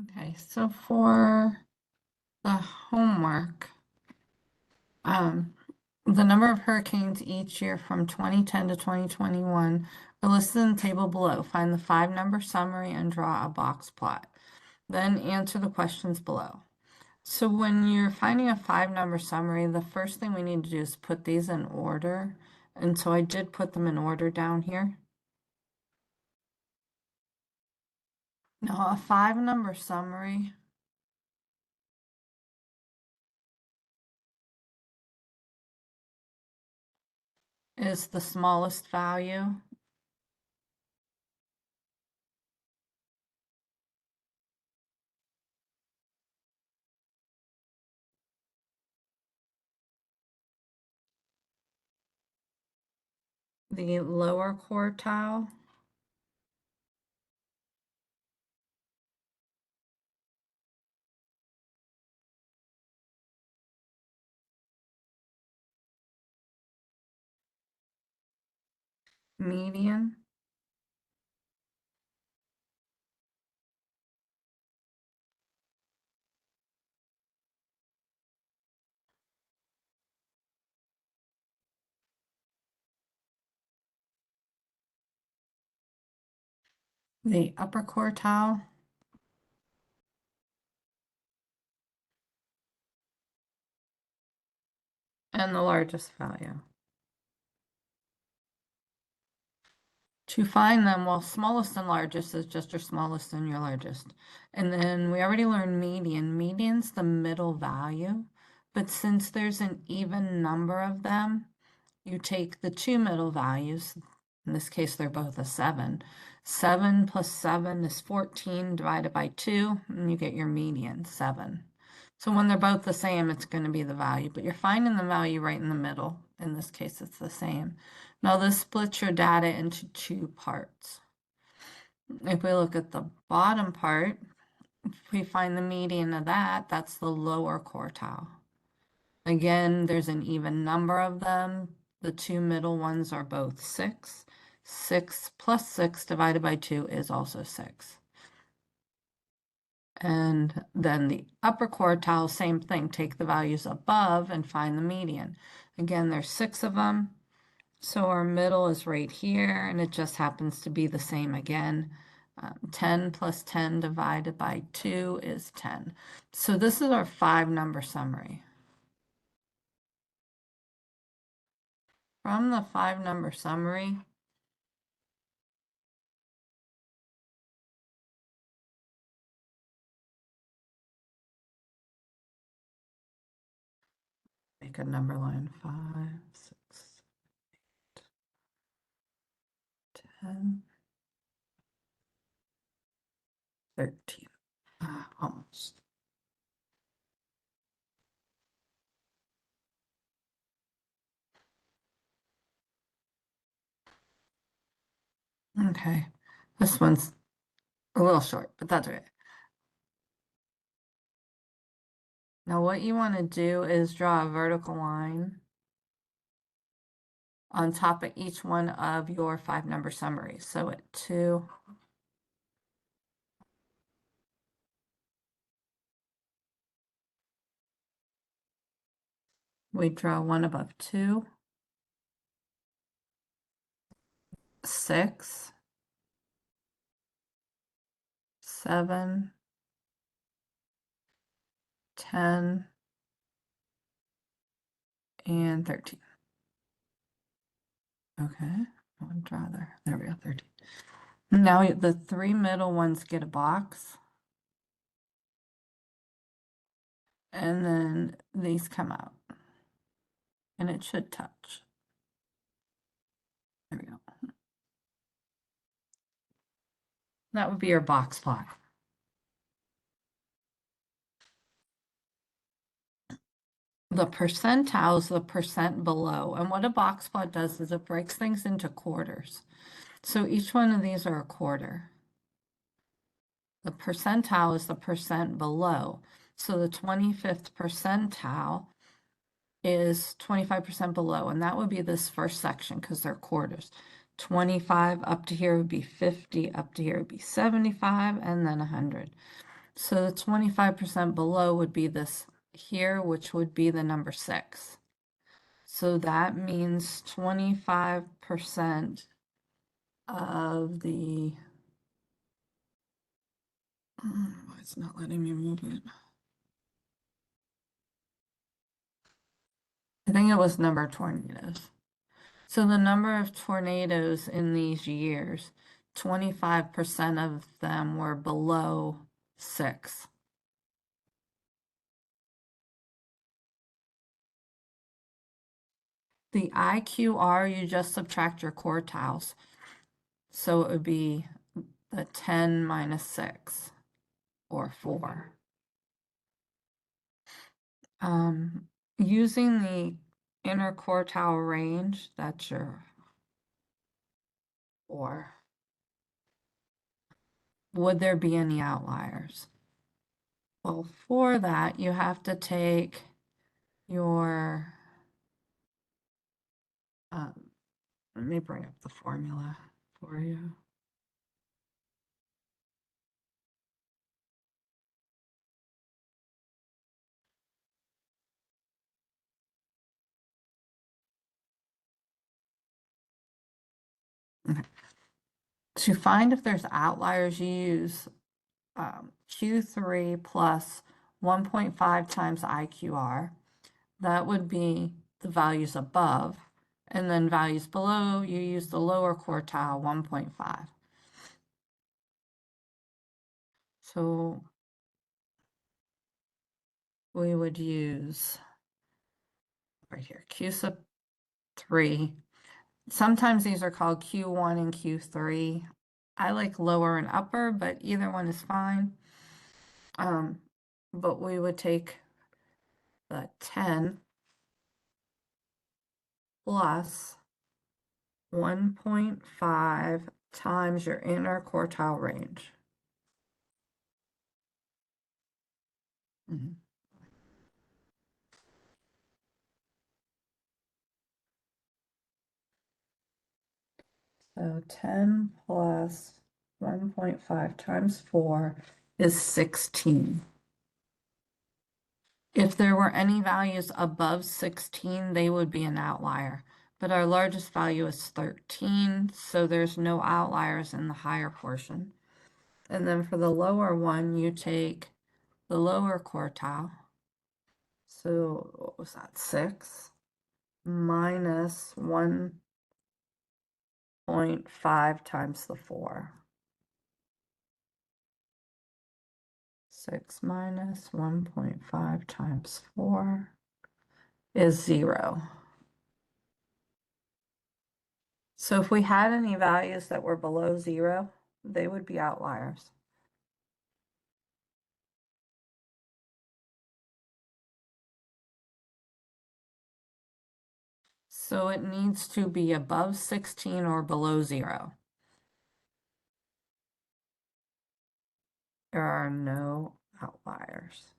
Okay, so for the homework, the number of hurricanes each year from 2010 to 2021 are listed in the table below. Find the five-number summary and draw a box plot. Then answer the questions below. So when you're finding a five-number summary, the first thing we need to do is put these in order. And so I did put them in order down here. Now, a five-number summary is the smallest value. The lower quartile median, the upper quartile, and the largest value. To find them, well, smallest and largest is just your smallest and your largest. And then we already learned median. Median's the middle value, but since there's an even number of them, you take the two middle values. In this case, they're both a 7. 7 plus 7 is 14 divided by 2, and you get your median, 7. So when they're both the same, it's going to be the value, but you're finding the value right in the middle. In this case, it's the same. Now this splits your data into two parts. If we look at the bottom part, if we find the median of that, that's the lower quartile. Again, there's an even number of them. The two middle ones are both 6. 6 plus 6 divided by 2 is also 6. And then the upper quartile, same thing. Take the values above and find the median. Again, there's 6 of them. So our middle is right here, and it just happens to be the same again. 10 plus 10 divided by 2 is 10. So this is our five-number summary. From the five-number summary, make a number line 5, 6, 10, 13. Almost. Okay, this one's a little short, but that's okay. Now what you want to do is draw a vertical line on top of each one of your five-number summaries. So at 2, we draw one above 2, 6, 7, 10, and 13. Okay, one draw there. There we go, 13. Now the three middle ones get a box. And then these come out. And it should touch. There we go. That would be your box plot. The percentile is the percent below. And what a box plot does is it breaks things into quarters. So each one of these are a quarter. The percentile is the percent below. So the 25th percentile is 25% below, and that would be this first section because they're quarters. 25 up to here would be 50, up to here would be 75, and then 100. So the 25% below would be this here, which would be the number 6. So that means 25% of the, why it's not letting me move it. I think it was number of tornadoes. So the number of tornadoes in these years, 25% of them were below 6. The IQR, you just subtract your quartiles. So it would be the 10 minus 6, or 4. Using the interquartile range, that's your 4. Would there be any outliers? Well, for that, you have to take your, let me bring up the formula for you. Okay. To find if there's outliers, you use Q3 plus 1.5 times IQR. That would be the values above. And then values below, you use the lower quartile, 1.5. So we would use right here, Q sub 3. Sometimes these are called Q1 and Q3. I like lower and upper, but either one is fine. But we would take the 10 plus 1.5 times your interquartile range. So 10 plus 1.5 times 4 is 16. If there were any values above 16, they would be an outlier. But our largest value is 13, so there's no outliers in the higher portion. And then for the lower one, you take the lower quartile. So what was that, 6 minus 1.5 times the 4. 6 minus 1.5 times 4 is 0. So if we had any values that were below 0, they would be outliers. So it needs to be above 16 or below 0. There are no outliers.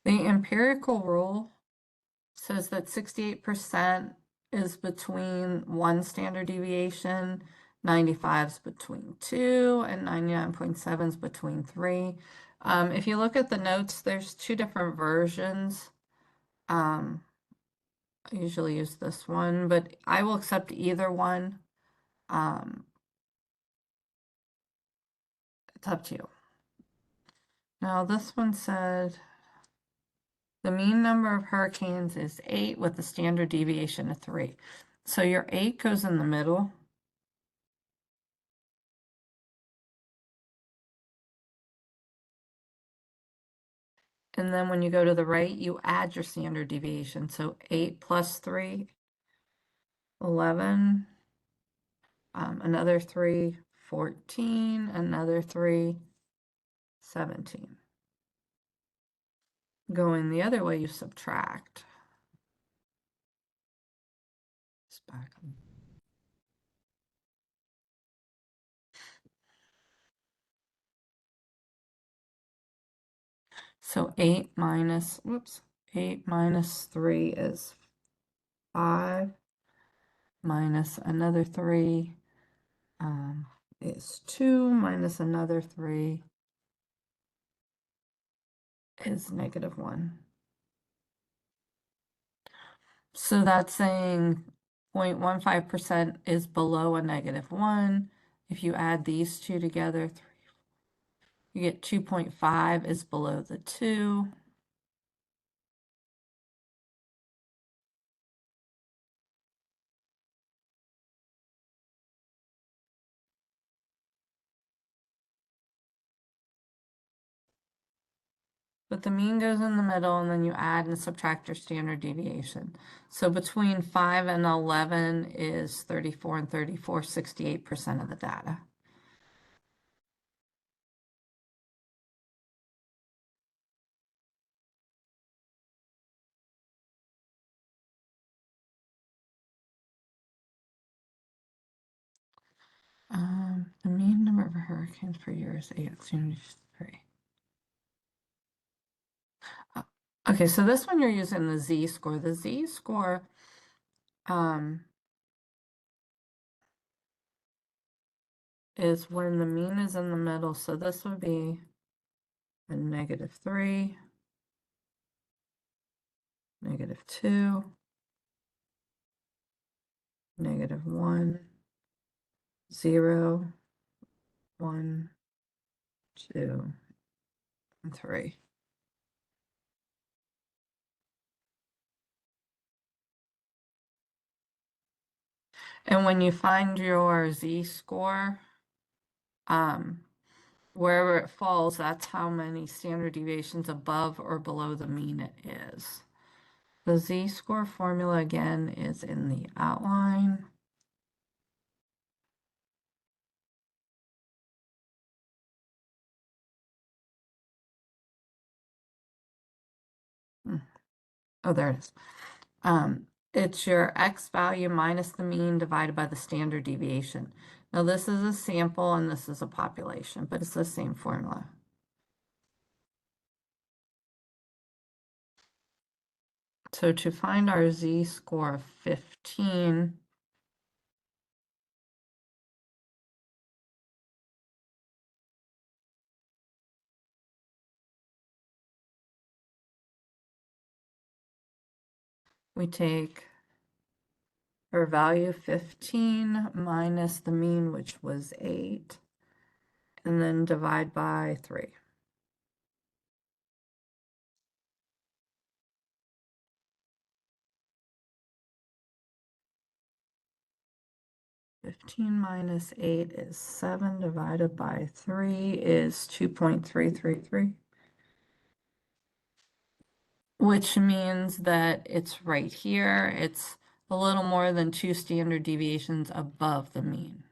The empirical rule says that 68% is between 1 standard deviation, 95 is between 2, and 99.7 is between 3. If you look at the notes, there's 2 different versions. I usually use this one, but I will accept either one. It's up to you. Now, this one said the mean number of hurricanes is 8 with a standard deviation of 3. So your 8 goes in the middle. And then when you go to the right, you add your standard deviation. So 8 plus 3, 11, another 3, 14, another 3, 17. Going the other way, you subtract. It's back. So 8 minus, whoops, 8 minus 3 is 5, minus another 3 is 2, minus another 3 is negative 1. So that's saying 0.15% is below a negative 1. If you add these two together, you get 2.5 is below the 2. But the mean goes in the middle, and then you add and subtract your standard deviation. So between 5 and 11 is 34 and 34, 68% of the data. The mean number of hurricanes per year is 8.3. Okay, so this one you're using the z-score. The z-score is when the mean is in the middle. So this would be a -3, -2, -1, 0, 1, 2, and 3. And when you find your z-score, wherever it falls, that's how many standard deviations above or below the mean it is. The z-score formula again is in the outline. Oh, there it is. It's your x value minus the mean divided by the standard deviation. Now this is a sample and this is a population, but it's the same formula. So to find our z-score of 15, we take our value 15 minus the mean, which was 8, and then divide by 3. Fifteen minus 8 is 7, divided by 3 is 2.333. Which means that it's right here. It's a little more than 2 standard deviations above the mean.